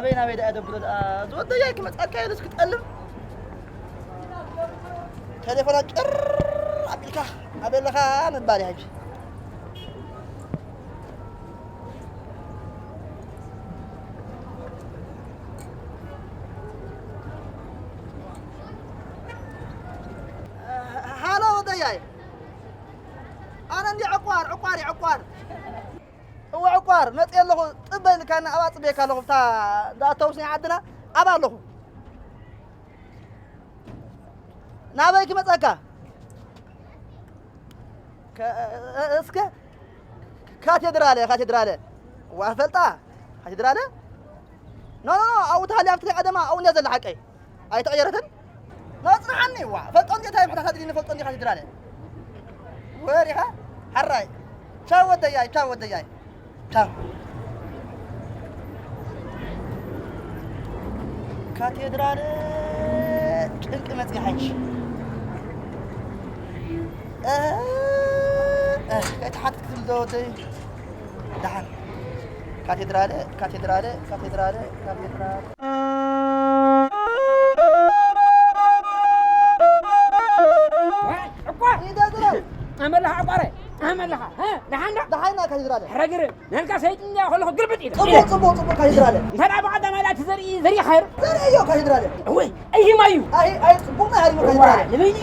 نابينا بيدا أدبر زود جايك متأكد إذا كتقلب تليفونك أبلكا أبلكا نبالي هاي هلا ودياي أنا عندي عقوار هو عقوار نتقل له طبل كان أبى طبي كان له بتاع دا توسني عدنا أبى له نابيك متأكد اسكه كاتدرالة وافلتا كاتدرالة نو او تهلي افتي قدما او نزل حقي اي تغيرتن نصر عني وا فلطون جاي حتى تدري فلطون جاي كاتدرالة وريها حراي تشاو ودياي تشاو كاتدرالة انك متقحش كنت حاطط كل دوتي دحر كاتدرالة أعمل لها ها دحينا كاتدرالة حرقر نلقى سيدنا خلوه قلبت إيده صبو كاتدرالة ترى بعد ما لا تزري خير زري أيوه كاتدرالة وين أي مايو أي صبو ما هري كاتدرالة نبيني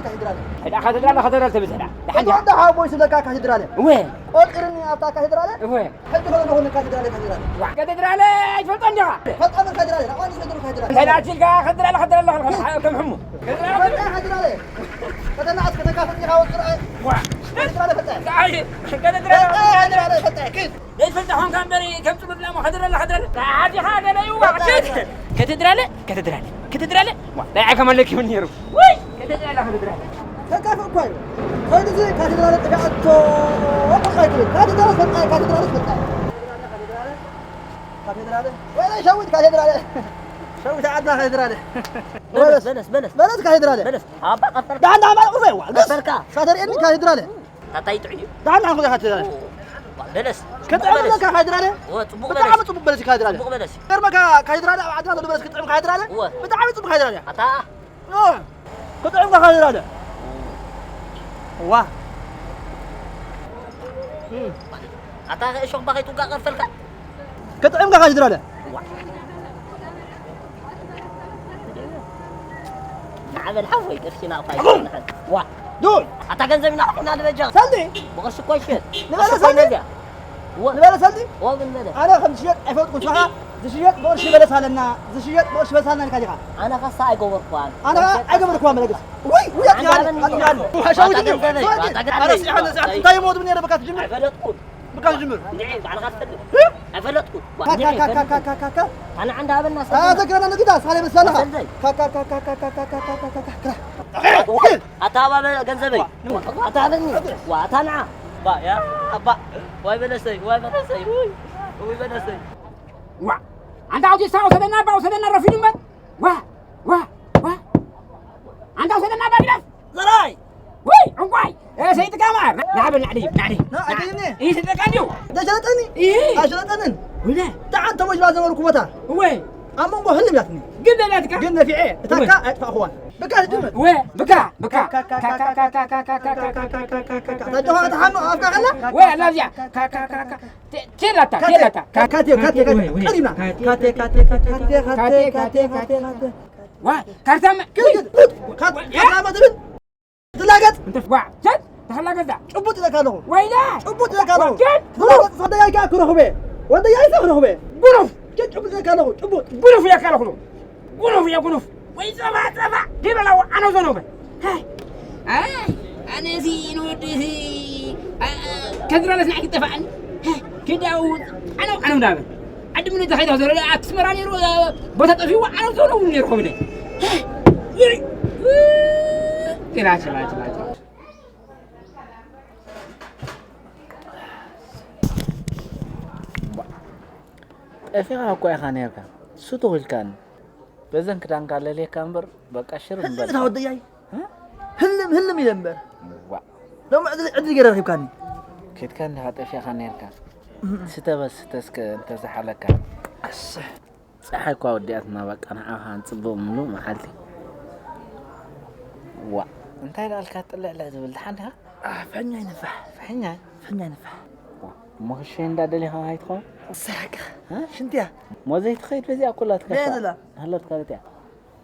كاتدرالة هذا كاتدرالة تبي هذا لحد عندها بويس لك كاتدرالة وين قلت إني أعطاك كاتدرالة وين حد هون كاتدرالة كاتدرالة إيش فلطنجها فلطن كاتدرالة أنا سمعت كاتدرالة هذا تلقى كاتدرالة كم حمو كاتدرالة فتنا عسكر كافني هاو القرآن كاتدرالة فتح كاتدرالة فتح كيف ليش فتحون كان بري كم تقول لا حضرالة هذه حاجة لا يوقع كاتدرالة لا يعكم لك من يرو وي كاتدرالة كيف كويس خذ زي كاتدرالة تبعته وقايتين كاتدرالة وين شويت كاتدرالة شويت عدنا كاتدرالة بلس كاتدرالة أبا قفر ده عندها ما قفوا بس قفرك صادر إني كاتدرالة تطيت عيو ده عندها خذ كاتدرالة بلس كنت عامل لك كاتدرالة بتعمل طب بلس كاتدرالة طبق بلس غير ما كاتدرالة عدنا طب بلس كنت عامل كاتدرالة بتعمل طب كاتدرالة عطاء كنت عامل كاتدرالة واه عطاء إيش بقى يتوقع قفلك كنت عامل كاتدرالة عمل حوي قرشنا طايح وا دول عطاء كنزل من عقنا هذا بجا سلدي بقرش كويس نبلا سلدي نبلا سلدي ومن بدا أنا 5 شيء أفوت كل شهر زشيت بقرش بلس هلنا زشيت بقرش بلس هلنا كذا أنا قصة أجور قوان أنا أجمل كوام لقيت وي يا يعني وحشوتني أنا سيحنا تاي مود مني أنا بكات جمر عفلتكم بكات جمر نعم على غفلة عفلتكم كا أنا عندها بالناس ذكر أنا كده صالح بالسنة كا أتابع جنزبي أتابعني وأتنع با يا أبا واي بنسي وي بنسي وا أنت عاوز تساوي سدنا با وسدنا رفيق من وا أنت عاوز سدنا با كده زراي وي عقواي يا سيد كامر نعم نعدي إيه سيد كانديو ده شلتني إيه شلتني ولا تعال توج لازم ركوبتها وين أما نقول هلم ياتني قلنا في عين تاكا ادفع اخوان بكا جمل وين بكا تجوها تحمل افكا خلا وين لا رجع تيلاتا كاتي قريبنا كاتي وا كارتام كاتي ما تبين تلاقت انت وا جد تخلى قدا عبوت لك انا ويلا عبوت لك انا جد صدق يا كاكو به وانت يا سخنه به قرف جد عبوت لك انا عبوت قرف يا كالو قرف ويسمع جيب له انا زنوبه هاي انا زين ودي كثر لسنا اتفقنا كده انا مدابر عند من تخيل هذول اكسمراني بتطفي وانا زنوب نيركم لي لا أفيها أكوي خانيرك سوتو كان بزن كدان قال لي كامبر بقى شرب هل تودي جاي هلم يلمبر لو ما عدل غير كاني كيت كان هات أفيها خانيرك ستة بس تسك تزحلك ፀሓይ እኳ ወዲኣትና በቃ ንዓኻ ንፅቡቕ ምሉ መዓልቲ ዋ እንታይ ዳልካ ጥልዕለ ዝብል ድሓን ዲኻ ፈኛ ይነፋሕ ፍሕኛ ይነፋሕ مخش عند دليل هاي تخون ساكا ها شنتيا مو زي تخيل بزي أكلها تكفى بيزلا هلا تكلتها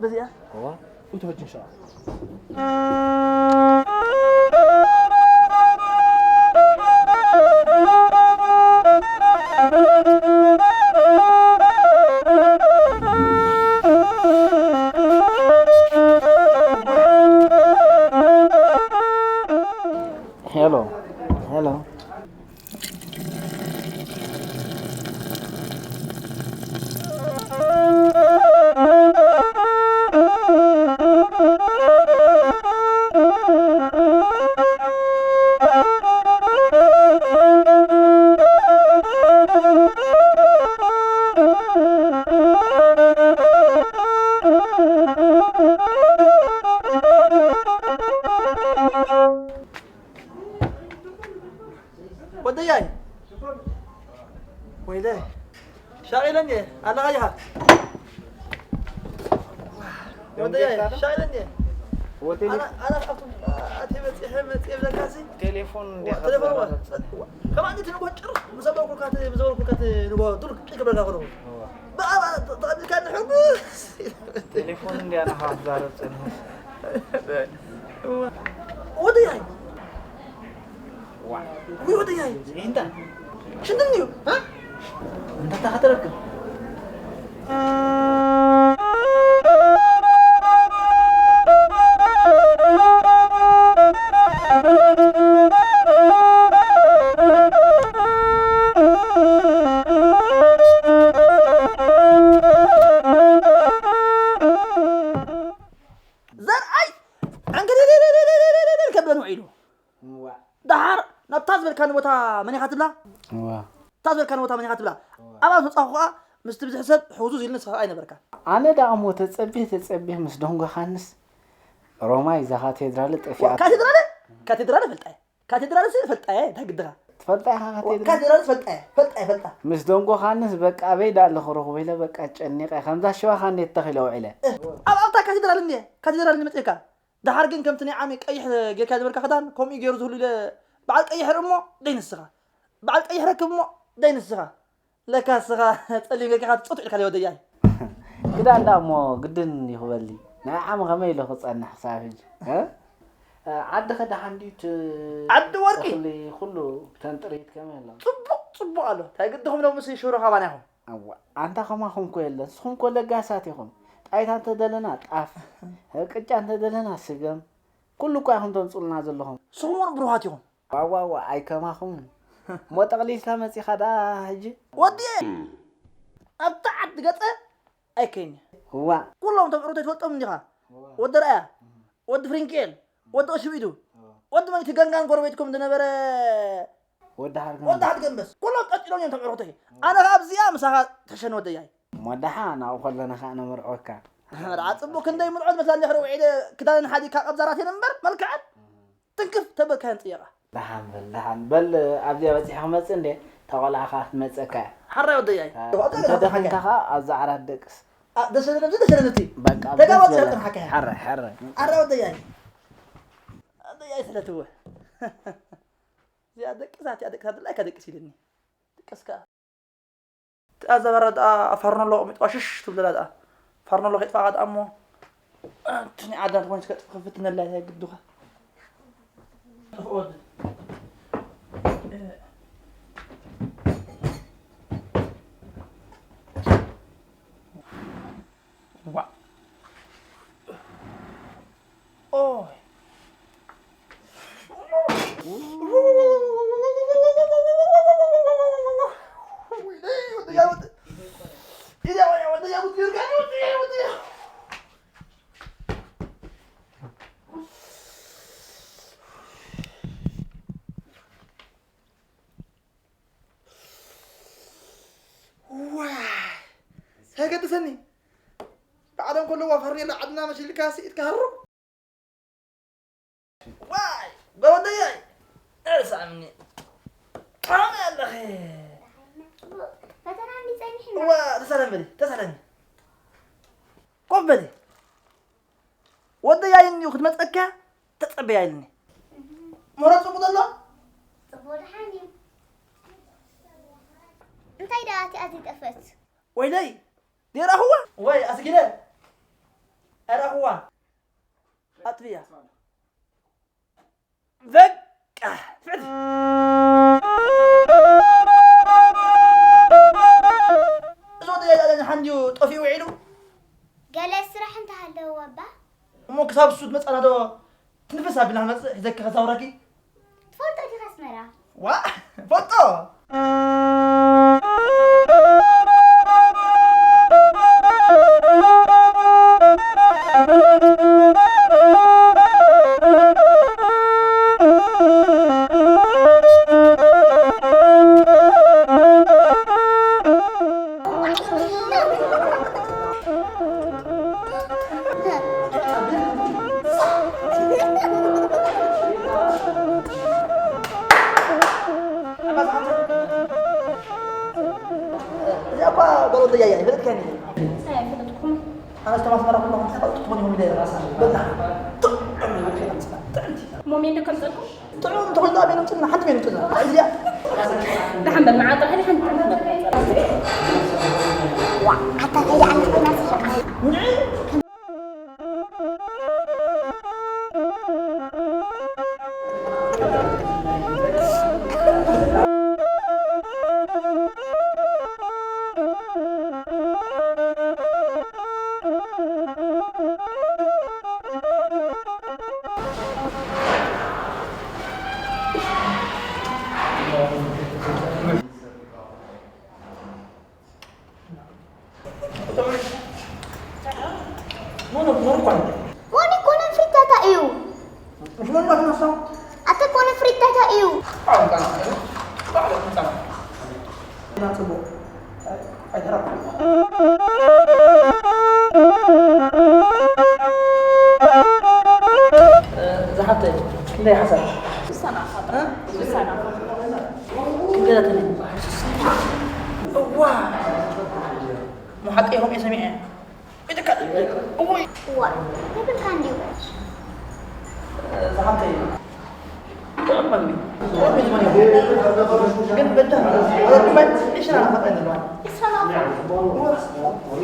بزي هو وتوجه إن شاء الله هلو ودياي ويلي شاغلني انا غايها ودياي شاغلني انا اتبت حمت ابن كاسي تليفون دي تليفون كما عندي تنقو جر مسبب كلكات مزور كلكات نقو دول قبل كاخرو بقى طيب كان حب تليفون دي انا حافظه ودياي واحد ودياي انت شنو النيو ها انت تحترك كان وتا مني خاتبلا تازل كان وتا مني خاتبلا أبغى تصحوا مستبز حسب حوزوز يلنس أين بركة أنا دا أمو تتصبيه مسدونغ خانس روما إذا كاتدرال تفيا كاتدرال فلتأي تقدرها تفلتأي كاتدرال فلتأي مسدونغ خانس بق أبي دا لخروج ولا بق أجنيق خمسة شوا خان يتخلوا عليه أبغى كاتدرال إني متأكد ده حرقين كم تني عميق أي جي كاتدرال كخدان كم يجرزه لي بعد أي حرمه دين الصغا بعد أي حركمه دين الصغا لك الصغا تقولي لك هاد تصوت على ودياي كده لا مو قدن يخبلي نعم غمي له خصنا حسابي ها عد خد عنديت عد ورقي خلي كله تنطريت كمان صبوا قالوا تاي قدهم لو مسي شورو خبانهم أو أنت كمان هم كويس هم كل جاساتهم أي أنت دلنا طاف هيك أنت دلنا سجن كله كاهم تنصلنا زلهم سمون بروحاتهم واو أي كمان هم مو تقلي إسلام سي خدا هجي ودي أبتعد قطع أي كين هو كلهم تقرؤوا تفوتهم نجها ود رأي ود فرينكيل ود أشويدو ود ما يتجنن قربيتكم دنبرة ود هاد بس كلهم تأجلون يوم تقرؤوا تهي أنا غابزيا مساها تشن ودي جاي مدحنا أو خلنا خانا مرعوكا رعت أبوك إنه يمنعون مثلا اللي حروا عيده كذا نحدي كأبزاراتي نمبر ملكعد تنكف تبك هنت يرى لحن بل أبدي بس حمد سندي تقول أخاف مسكا حرة ودي جاي تدخل تخا أزعر الدكس دسنتي بقى تجاوز شرط حكاية حرة ودي جاي ثلاثة زيادة كذا هذا لا كذا كسيدني كسكا هذا برد أفرنا له متوشش تبدأ هذا فرنا له خيط فقط أمه تني عادة وين سكت خفتنا الله هي قدوها أفقد وا أوه هيك تسني بعدهم كله وفرني لعدنا مش اللي كاسي يتكهرب واي بودي جاي ارسع مني حرام يا اخي فتنا عندي زين هو تسلم بدي تسلم قبلي ودي يايني وخدمة أكا تتعبي يايني مرات صبود الله صبود حاني انتي داتي أزيد أفت ويلي دير أهوة وي أسكيلة أرى هو أطفيها ذك فعل زود يا حنجو طفي وعيلو قال السرح انت هلا وبا مو كساب السود مسألة دو تنفسها بنا مسألة إذا خزاوركي تفضل دي خسمرة وا فوتو siapa kalau dia ya betul kan ini saya فضلكم أنا استمعت مرة كلها تطوني هم بداية راسها بالله مؤمن لكم تقول طلعوا تقول ده بينهم تنا حد بينهم تنا عايزيا نحن مع طلع نحن حتى هي عندك ناس Wani kuna frittata iyo. شلون ما تنصر؟ Ata kuna frittata iyo. ما تبغى أي ترى زحمت كده يا حسن Sana khata. Sana. كده تاني واه مو حقيهم يسمعين إذا كان أوي Wa. Tapi kan dia. زحمت أمي أمي زماني قد بدها هذا ما إيش أنا أفكر إنه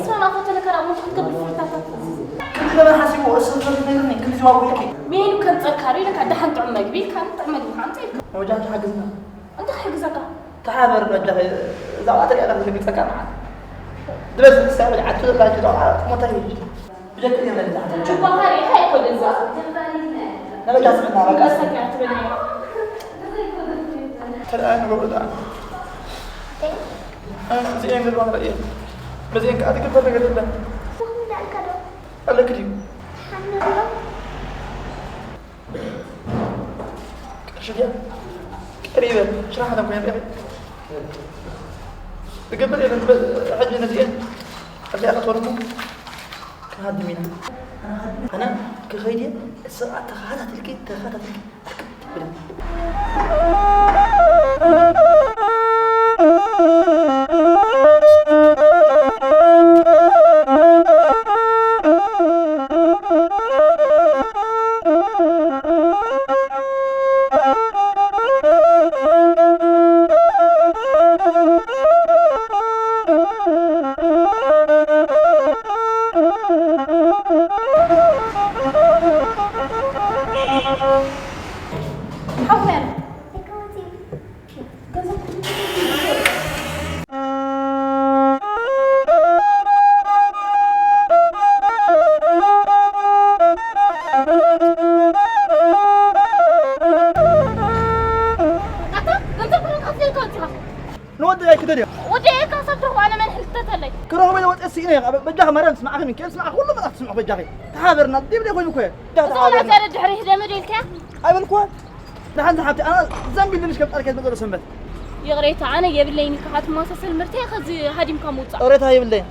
Sana khata laka ramu qabl frittata. كل ما حاسبه أصلا مني كل جواب يحكي مين كان تذكري لك قد حنت عمك بي كان تعمل محمد وجهت حقنا انت حق زكاه تعابر وجه زوات أنا اللي بيتسكر معنا دبس سامي عتود لا جدوا ما تهيج بجد اليوم اللي شوف هاي كل الزاف أنا جالس معنا بس بس سكعت بني الآن بقول أنا زين من الوضع رأيه بزين كأدي كيف بدك تقول وهم ذا الكادو قال لك اليوم الحمد لله شو جا قريبا شرح هذا كوين رأيه تقبل يا بنت حجنا زين اللي أخذ ورمه كهاد مين أنا كخيدي السرعة تخاذت الكيد تخاذت الكيد حوال نودي هيك كده ودي هيك صبته وانا من حلتت لك كره بيد وقت السينة بجاه مرة نسمع أخي من كل سمع كله ما تسمع بجاه تحابرنا دي بدي أقول لكوي زول هذا الدحري هذا مديلك أي بالكوي نحن زحمتي أنا ذنبي اللي مش كنت أركز بدور سمت يغريت انا يبليني كحات مؤسسه المرتي خذ هادي مكموصا قريتها هي بالليل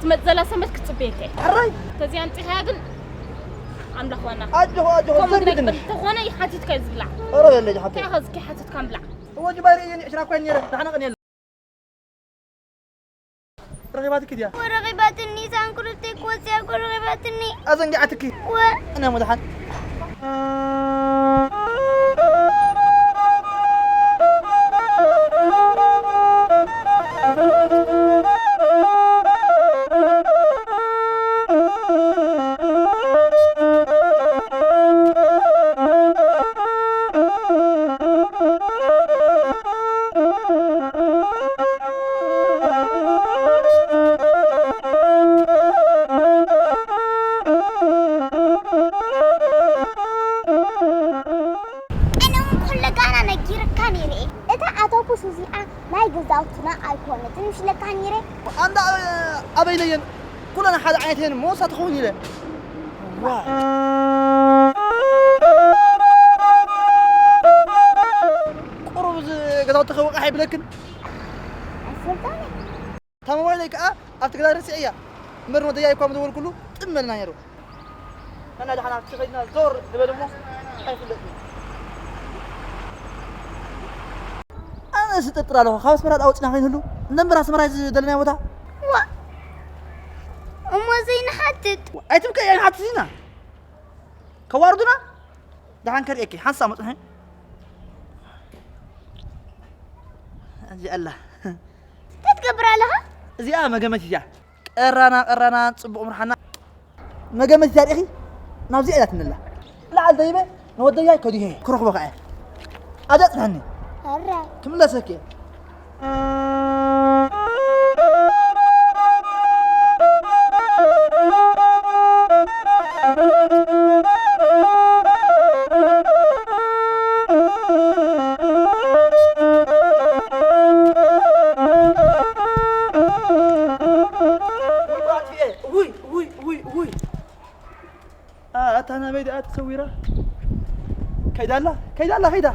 تمزلا سمت كتصبيك حراي كزي انت هاغن عم لخوانا أجه كم زنبي بدك دني تخوانا يحاتيت كيزبلع قريت اللي جحبتي كي خذ كي حاتيت كامبلع هو جباري يعني عشان أكون يلا نحن غني رغباتك ديا ورغباتني سانكرتك وسياك ورغباتني أزنقعتك أنا مدحن زوجتنا أيقونة مش لك عنيرة أنت أبي لين كلنا حد عينتين مو ستخوني له قرب قدرت تخوق أحب لكن السلطانة تمام وينك أفتكر رسعية مرنا ديا يقام دول كله تملنا يرو أنا دحنا تخيلنا زور دبلمو حيف لكن أنا ستطلع له خمس مرات أو تناقين هلو نمبر أسمراء دلنا ودا أمو زين حدد أي تبكي يعني حتزينا كواردنا دحن كريكي حنسا مطحن أجي الله تتكبر لها زي ما قمت يا قرانا تصبق مرحنا ما قمت يا أخي ناوزي إلى تنلا لا على ذيبه نودي جاي كودي هي كروخ بقعه أجت هني هرا كم لا سكين أنا بدي أتصوره كيدا الله كيدا